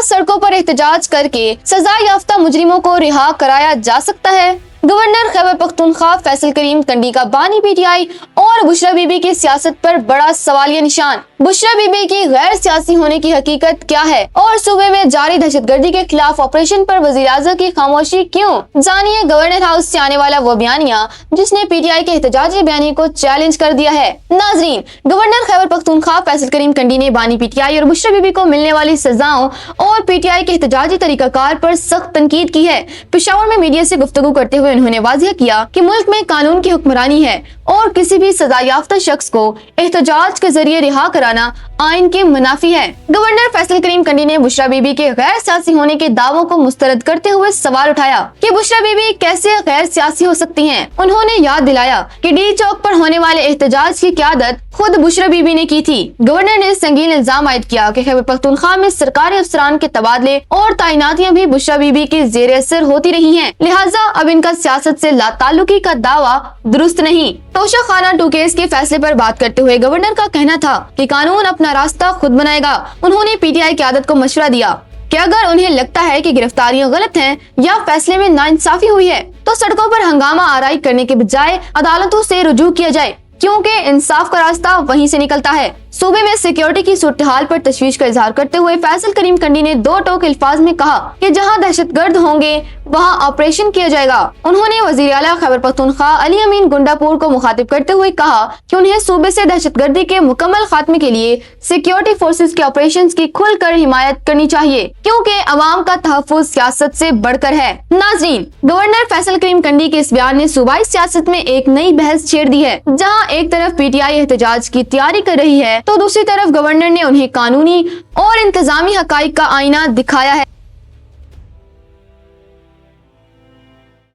सड़कों पर एहतजाज करके सजा याफ्ता मुजरिमों को रिहा कराया जा सकता है? गवर्नर खैबर पख्तूनख्वा फैसल करीम कंडी का बानी पीटीआई और बुशरा बीबी की सियासत पर बड़ा सवालिया निशान। बुशरा बीबी की गैर सियासी होने की हकीकत क्या है और सूबे में जारी दहशतगर्दी के खिलाफ ऑपरेशन पर वजीर आज़म की खामोशी क्यों? जानिए गवर्नर हाउस से आने वाला वो बयानिया जिसने पीटीआई के एहतजाजी बयानी को चैलेंज कर दिया है। नाजरीन, गवर्नर खैबर पख्तूनख्वा फैसल करीम कंडी ने बानी पीटीआई और बुशरा बीबी को मिलने वाली सजाओं और पीटीआई के एहतजाजी तरीकाकार पर सख्त तनकीद की है। पेशावर में मीडिया से गुफ्तगू करते हुए उन्होंने वाज़ेह किया कि मुल्क में कानून की हुक्मरानी है और किसी भी सजा याफ्ता शख्स को एहतजाज के जरिए रिहा कराना आइन के मुनाफी है। गवर्नर फैसल करीम कंडी ने बुशरा बीबी के गैर सियासी होने के दावों को मुस्तरद करते हुए सवाल उठाया कि बुशरा बीबी कैसे गैर सियासी हो सकती हैं। उन्होंने याद दिलाया कि डी चौक पर होने वाले एहतजाज की क़यादत खुद बुशरा बीबी ने की थी। गवर्नर ने संगीन इल्जाम आयद किया कि खैबर पख्तूनख्वा में सरकारी अफसरान के तबादले और तैनातियां भी बुशरा बीबी के ज़ेर असर होती रही हैं, लिहाजा अब इनका सियासत से लाताल्लुकी का दावा दुरुस्त नहीं। तोशा खाना 2 केस के फैसले पर बात करते हुए गवर्नर का कहना था कि कानून अपना रास्ता खुद बनाएगा। उन्होंने पीटीआई क़यादत को मशवरा दिया कि अगर उन्हें लगता है कि गिरफ्तारियां गलत हैं या फैसले में नाइंसाफी हुई है तो सड़कों पर हंगामा आराई करने के बजाय अदालतों से रुजू किया जाए, क्योंकि इंसाफ का रास्ता वहीं से निकलता है। सूबे में सिक्योरिटी की सूरत हाल पर तशवीश का इजहार करते हुए फैसल करीम कंडी ने 2 टोक अल्फाज में कहा कि जहां दहशतगर्द होंगे वहां ऑपरेशन किया जाएगा। उन्होंने वजीर आला खैबर पख्तूनख्वा अली अमीन गुंडापुर को मुखातिब करते हुए कहा कि उन्हें सूबे से दहशतगर्दी के मुकम्मल खात्मे के लिए सिक्योरिटी फोर्सेज के ऑपरेशन की खुलकर हिमायत करनी चाहिए, क्योंकि अवाम का तहफ्फुज सियासत से बढ़कर है। नाजरीन, गवर्नर फैसल करीम कंडी के इस बयान ने सूबाई सियासत में एक नई बहस छेड़ दी है। जहाँ एक तरफ पीटीआई एहतजाज की तैयारी कर रही है तो दूसरी तरफ गवर्नर ने उन्हें कानूनी और इंतजामी हकाइक का आईना दिखाया है।